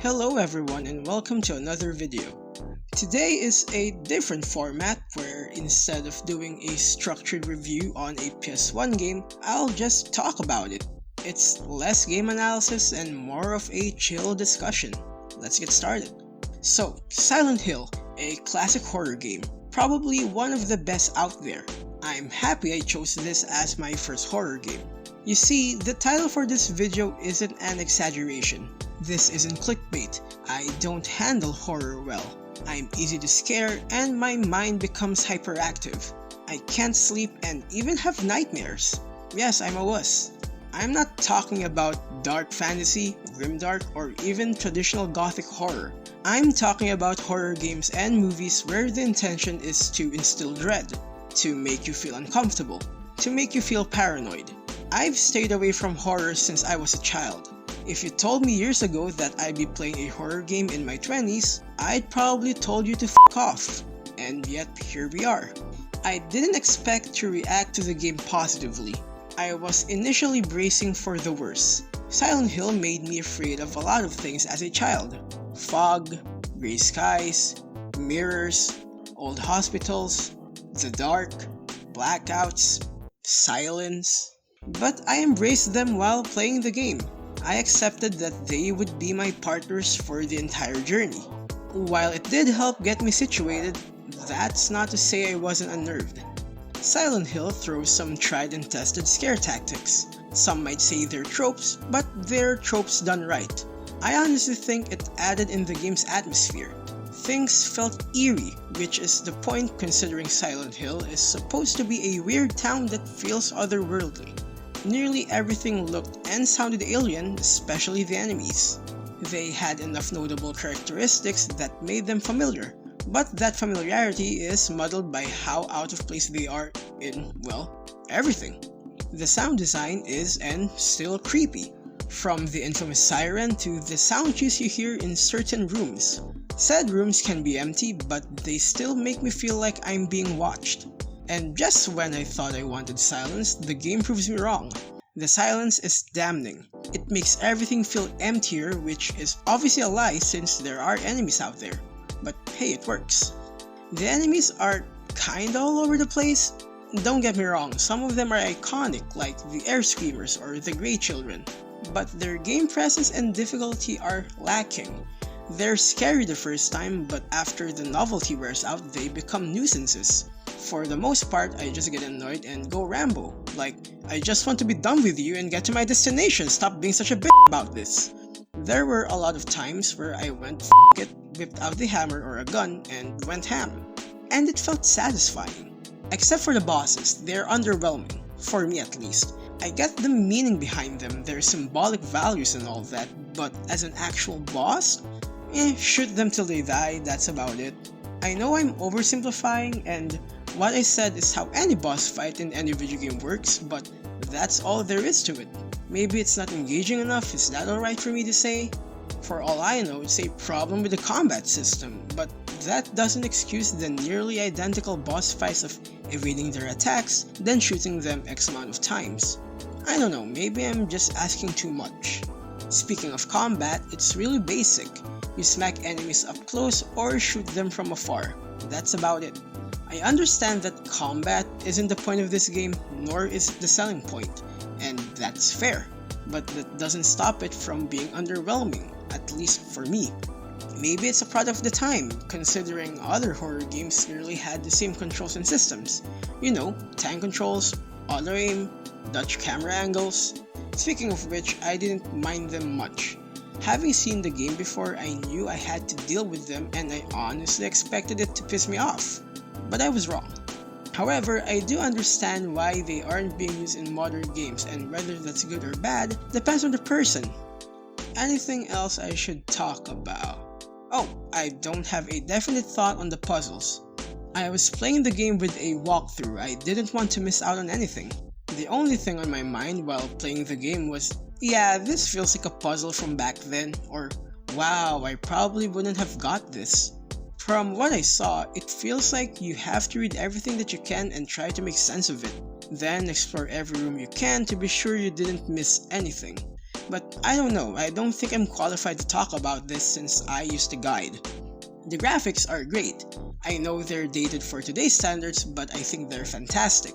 Hello everyone and welcome to another video. Today is a different format where instead of doing a structured review on a PS1 game, I'll just talk about it. It's less game analysis and more of a chill discussion. Let's get started. So, Silent Hill, a classic horror game, probably one of the best out there. I'm happy I chose this as my first horror game. You see, the title for this video isn't an exaggeration. This isn't clickbait. I don't handle horror well. I'm easy to scare and my mind becomes hyperactive. I can't sleep and even have nightmares. Yes, I'm a wuss. I'm not talking about dark fantasy, grimdark, or even traditional gothic horror. I'm talking about horror games and movies where the intention is to instill dread, to make you feel uncomfortable, to make you feel paranoid. I've stayed away from horror since I was a child. If you told me years ago that I'd be playing a horror game in my 20s, I'd probably told you to f*** off. And yet, here we are. I didn't expect to react to the game positively. I was initially bracing for the worst. Silent Hill made me afraid of a lot of things as a child. Fog, gray skies, mirrors, old hospitals, the dark, blackouts, silence. But I embraced them while playing the game. I accepted that they would be my partners for the entire journey. While it did help get me situated, that's not to say I wasn't unnerved. Silent Hill throws some tried and tested scare tactics. Some might say they're tropes, but they're tropes done right. I honestly think it added in the game's atmosphere. Things felt eerie, which is the point considering Silent Hill is supposed to be a weird town that feels otherworldly. Nearly everything looked and sounded alien, especially the enemies. They had enough notable characteristics that made them familiar, but that familiarity is muddled by how out of place they are in, well, everything. The sound design is and still creepy, from the infamous siren to the sound cues you hear in certain rooms. Said rooms can be empty, but they still make me feel like I'm being watched. And just when I thought I wanted silence, the game proves me wrong. The silence is damning. It makes everything feel emptier, which is obviously a lie since there are enemies out there. But hey, it works. The enemies are kinda all over the place. Don't get me wrong, some of them are iconic like the Air Screamers or the Grey Children, but their game presence and difficulty are lacking. They're scary the first time, but after the novelty wears out, they become nuisances. For the most part, I just get annoyed and go Rambo. Like, I just want to be done with you and get to my destination, stop being such a bitch about this. There were a lot of times where I went f*** it, whipped out the hammer or a gun, and went ham. And it felt satisfying. Except for the bosses, they're underwhelming, for me at least. I get the meaning behind them, their symbolic values and all that, but as an actual boss? Shoot them till they die, that's about it. I know I'm oversimplifying, and what I said is how any boss fight in any video game works, but that's all there is to it. Maybe it's not engaging enough, is that alright for me to say? For all I know, it's a problem with the combat system, but that doesn't excuse the nearly identical boss fights of evading their attacks, then shooting them X amount of times. I don't know, maybe I'm just asking too much. Speaking of combat, it's really basic. You smack enemies up close or shoot them from afar. That's about it. I understand that combat isn't the point of this game, nor is it the selling point, and that's fair, but that doesn't stop it from being underwhelming, at least for me. Maybe it's a product of the time, considering other horror games nearly had the same controls and systems. You know, tank controls, auto-aim, Dutch camera angles. Speaking of which, I didn't mind them much. Having seen the game before, I knew I had to deal with them and I honestly expected it to piss me off. But I was wrong. However, I do understand why they aren't being used in modern games, and whether that's good or bad depends on the person. Anything else I should talk about? Oh, I don't have a definite thought on the puzzles. I was playing the game with a walkthrough. I didn't want to miss out on anything. The only thing on my mind while playing the game was, yeah, this feels like a puzzle from back then, or wow, I probably wouldn't have got this. From what I saw, it feels like you have to read everything that you can and try to make sense of it, then explore every room you can to be sure you didn't miss anything. but I don't know, I don't think I'm qualified to talk about this since I used to guide. The graphics are great. I know they're dated for today's standards, but I think they're fantastic.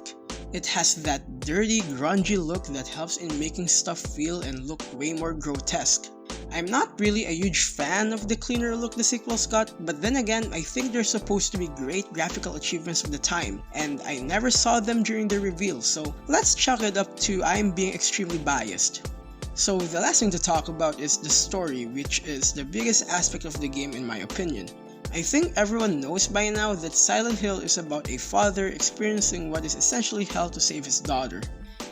It has that dirty, grungy look that helps in making stuff feel and look way more grotesque. I'm not really a huge fan of the cleaner look the sequels got, but then again, I think they're supposed to be great graphical achievements of the time, and I never saw them during the reveal, so let's chalk it up to I'm being extremely biased. So the last thing to talk about is the story, which is the biggest aspect of the game in my opinion. I think everyone knows by now that Silent Hill is about a father experiencing what is essentially hell to save his daughter.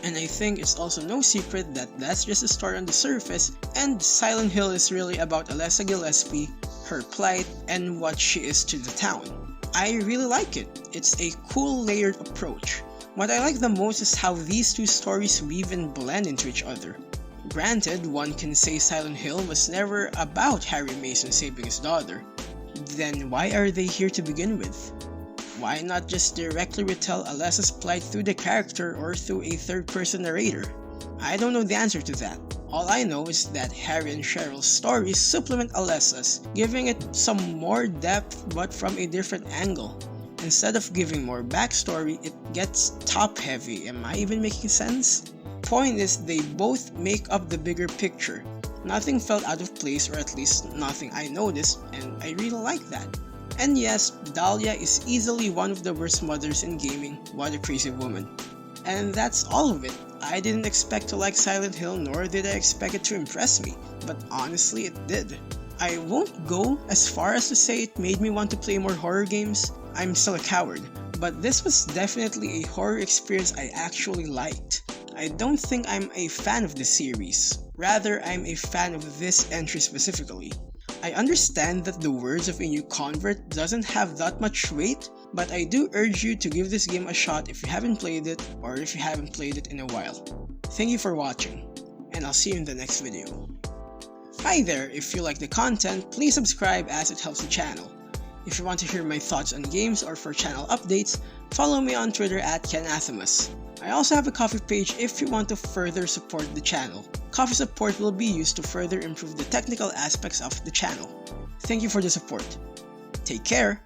And I think it's also no secret that that's just a story on the surface, and Silent Hill is really about Alessa Gillespie, her plight, and what she is to the town. I really like it. It's a cool layered approach. What I like the most is how these two stories weave and blend into each other. Granted, one can say Silent Hill was never about Harry Mason saving his daughter. Then why are they here to begin with? Why not just directly retell Alessa's plight through the character or through a third-person narrator? I don't know the answer to that. All I know is that Harry and Cheryl's stories supplement Alessa's, giving it some more depth but from a different angle. Instead of giving more backstory, it gets top-heavy. Am I even making sense? Point is, they both make up the bigger picture. Nothing felt out of place, or at least nothing I noticed, and I really like that. And yes, Dahlia is easily one of the worst mothers in gaming. What a crazy woman. And that's all of it. I didn't expect to like Silent Hill, nor did I expect it to impress me, but honestly it did. I won't go as far as to say it made me want to play more horror games. I'm still a coward, but this was definitely a horror experience I actually liked. I don't think I'm a fan of the series. Rather, I'm a fan of this entry specifically. I understand that the words of a new convert doesn't have that much weight, but I do urge you to give this game a shot if you haven't played it, or if you haven't played it in a while. Thank you for watching, and I'll see you in the next video. Hi there, if you like the content, please subscribe as it helps the channel. If you want to hear my thoughts on games or for channel updates, follow me on Twitter at KenAthomos. I also have a Ko-fi page if you want to further support the channel. Ko-fi support will be used to further improve the technical aspects of the channel. Thank you for the support. Take care!